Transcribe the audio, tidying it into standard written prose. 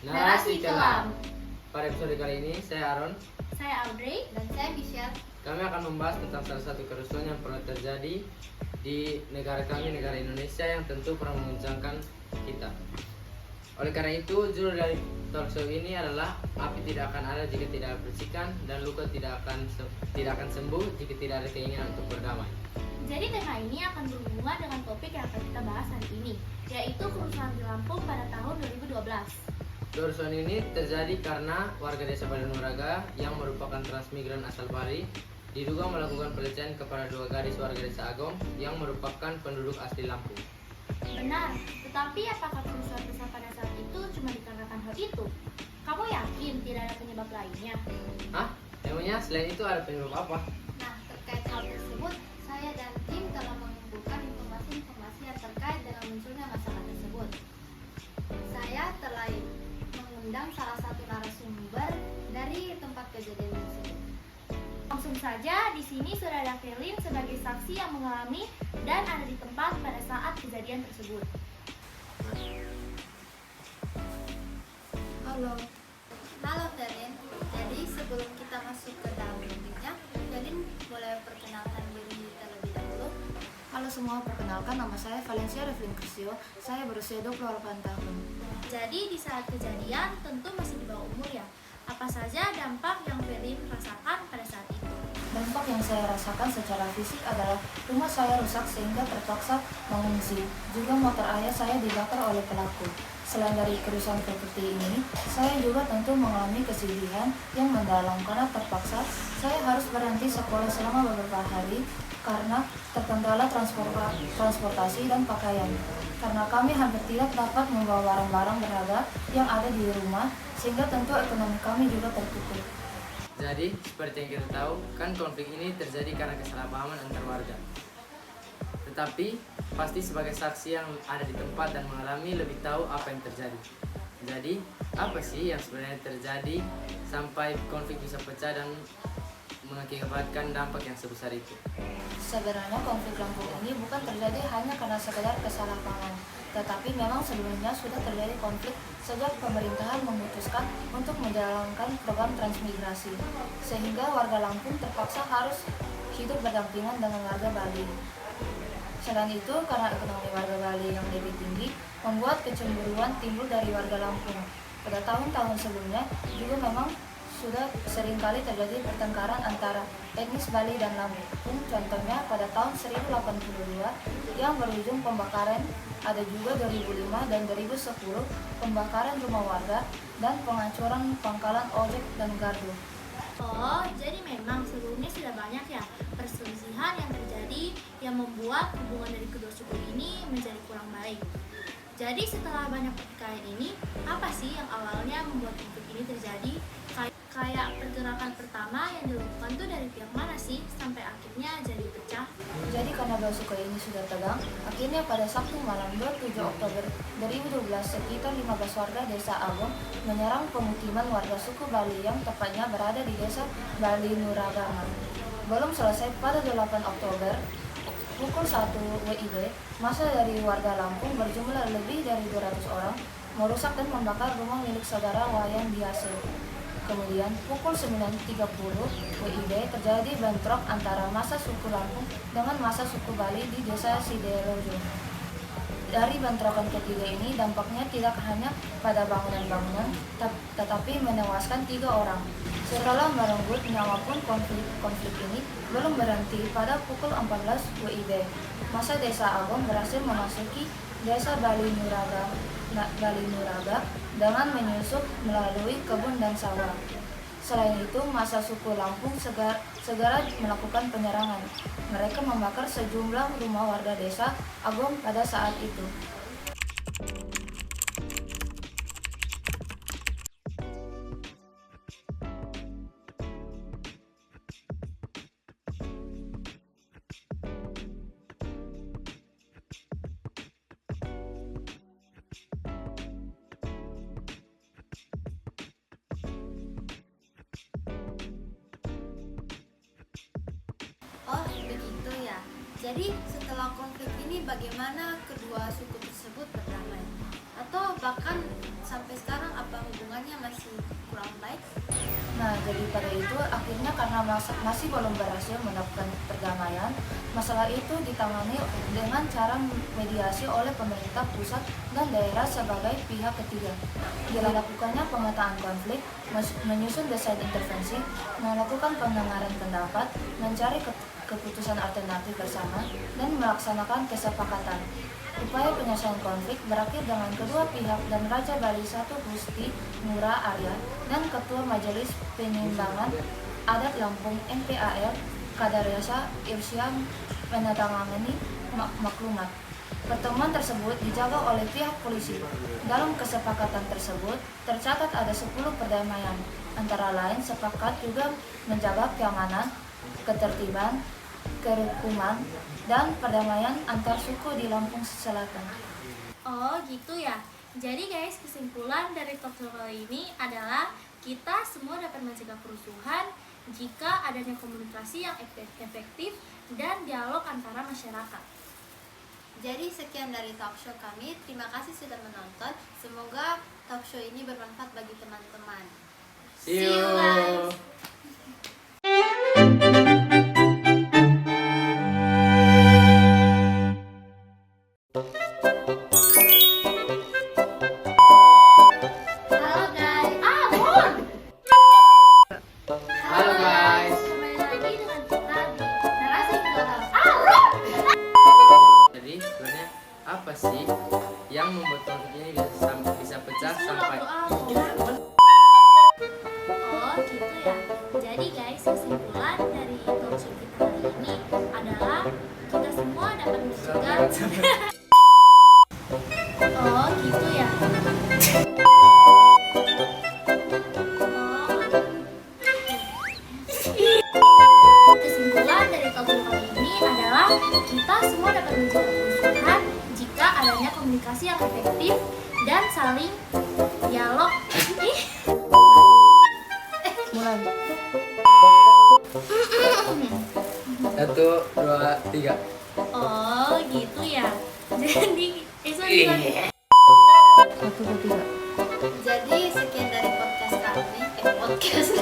Narasi Kelam. Pada episode kali ini, saya Aaron, saya Audrey, dan saya Michelle. Kami akan membahas tentang salah satu kerusuhan yang pernah terjadi di negara kami, negara Indonesia, yang tentu pernah mengguncangkan kita. Oleh karena itu, judul dari talkshow ini adalah api tidak akan ada jika tidak bersihkan, dan luka tidak akan sembuh jika tidak ada keinginan untuk berdamai. Jadi tema ini akan berhubungan dengan topik yang akan kita bahas hari ini, yaitu kerusuhan di Lampung pada tahun 2012. Kerusuhan ini terjadi karena warga desa Bali Nuraga yang merupakan transmigran asal Bali diduga melakukan pelecehan kepada dua gadis warga desa Agom yang merupakan penduduk asli Lampung. Benar, tetapi apakah kerusuhan besar pada saat itu cuma dikarenakan hal itu? Kamu yakin tidak ada penyebab lainnya? Hah? Emangnya selain itu ada penyebab apa? Nah, terkait hal tersebut, saya dan tim telah mengumpulkan informasi-informasi yang terkait dengan munculnya masalah tersebut. Saya telah mengundang salah satu narasumber dari tempat kejadian tersebut. Langsung saja, di sini sudah ada Kelin sebagai saksi yang mengalami dan ada di tempat pada saat kejadian tersebut. Halo Kelin. Jadi sebelum kita masuk ke dalam topiknya, Kelin boleh perkenalkan diri terlebih dahulu. Halo semua, perkenalkan nama saya Valencia Revlin Crisio. Saya berusia 28 tahun. Jadi di saat kejadian tentu masih di bawah umur ya. Apa saja dampak yang Kelin rasakan pada saat itu? Dampak yang saya rasakan secara fisik adalah rumah saya rusak sehingga terpaksa mengungsi. Juga motor ayah saya dibakar oleh pelaku. Selain dari kerusuhan seperti ini, saya juga tentu mengalami kesedihan yang mendalam karena terpaksa saya harus berhenti sekolah selama beberapa hari karena terkendala transportasi dan pakaian. Karena kami hampir tidak dapat membawa barang-barang berharga yang ada di rumah, sehingga tentu ekonomi kami juga terpukul. Jadi, seperti yang kita tahu, kan konflik ini terjadi karena kesalahpahaman antar warga. Tetapi, pasti sebagai saksi yang ada di tempat dan mengalami lebih tahu apa yang terjadi. Jadi, apa sih yang sebenarnya terjadi sampai konflik bisa pecah dan mengakibatkan dampak yang sebesar itu? Sebenarnya konflik Lampung ini bukan terjadi hanya karena sekedar kesalahpahaman, tetapi memang sebelumnya sudah terjadi konflik sejak pemerintahan memutuskan untuk menjalankan program transmigrasi, sehingga warga Lampung terpaksa harus hidup berdampingan dengan warga Bali. Selain itu, karena ekonomi warga Bali yang lebih tinggi, membuat kecemburuan timbul dari warga Lampung. Pada tahun-tahun sebelumnya juga memang sudah seringkali terjadi pertengkaran antara etnis Bali dan Lampung. Contohnya pada tahun 1082 yang berujung pembakaran, ada juga 2005 dan 2010 pembakaran rumah warga dan penghancuran pangkalan ojek dan gardu. Oh, jadi memang sebelumnya sudah banyak ya perselisihan yang terjadi yang membuat hubungan dari kedua suku ini menjadi kurang baik. Jadi setelah banyak pertikaian ini, apa sih yang awalnya membuat konflik ini terjadi? Kayak pergerakan pertama yang dilakukan tuh dari pihak mana sih sampai akhirnya jadi pecah? Jadi karena dua suku ini sudah tegang, akhirnya pada Sabtu malam 27 Oktober 2012 sekitar 15 warga desa Agom menyerang pemukiman warga suku Bali yang tepatnya berada di desa Bali Nuraga. Belum selesai pada 8 Oktober pukul 1 WIB, massa dari warga Lampung berjumlah lebih dari 200 orang merusak dan membakar rumah milik saudara Wayan Biase. Kemudian pukul 9.30 WIB terjadi bentrok antara massa suku Lampung dengan massa suku Bali di desa Siderejo. Dari bentrokan ketiga ini dampaknya tidak hanya pada bangunan-bangunan, tetapi menewaskan 3 orang. Setelah merenggut nyawa pun konflik ini belum berhenti. Pada pukul 14 WIB, massa desa Agom berhasil memasuki desa Bali Nuraga dengan menyusup melalui kebun dan sawah. Selain itu, massa suku Lampung segera melakukan penyerangan. Mereka membakar sejumlah rumah warga desa Agom pada saat itu. Oh, begitu ya. Jadi setelah konflik ini bagaimana kedua suku tersebut berdamai? Atau bahkan sampai sekarang apa hubungannya masih kurang baik? Nah, jadi pada itu akhirnya karena masih belum berhasil mendapatkan perdamaian, masalah itu ditangani dengan cara mediasi oleh pemerintah pusat dan daerah sebagai pihak ketiga. Dilakukannya pemetaan konflik, menyusun desain intervensi, melakukan pendengaran pendapat, mencari keputusan alternatif bersama, dan melaksanakan kesepakatan. Upaya penyelesaian konflik berakhir dengan kedua pihak dan Raja Bali I Gusti Ngurah Arya dan Ketua Majelis Penimbangan Adat Lampung MPAL Kadaresa Irsyam menandatangani maklumat. Pertemuan tersebut dijaga oleh pihak polisi. Dalam kesepakatan tersebut tercatat ada 10 perdamaian, antara lain sepakat juga menjaga keamanan, ketertiban, kerukunan, dan perdamaian antar suku di Lampung Selatan. Oh gitu ya. Jadi guys, kesimpulan dari talk show kali ini adalah kita semua dapat mencegah kerusuhan jika adanya komunikasi yang efektif dan dialog antara masyarakat. Jadi sekian dari talk show kami. Terima kasih sudah menonton. Semoga talk show ini bermanfaat bagi teman-teman. See you guys. Halo guys. Halo guys. Kembali lagi dengan kita di Narasi Gelap. Jadi sebenarnya apa sih yang membuat konflik ini bisa pecah sampai Oh gitu ya. Jadi guys, kesimpulan dari talk show kita hari ini adalah kita semua dapat mencegah. Oh gitu ya. Kesimpulan dari talk show kali ini adalah kita semua dapat mencegah kerusuhan jika adanya komunikasi yang efektif dan saling dialog. Mulai. 1, 2, 3. Oh gitu ya. Jadi sorry. 1, 2, 3. Jadi sekian dari podcast kami. Podcast.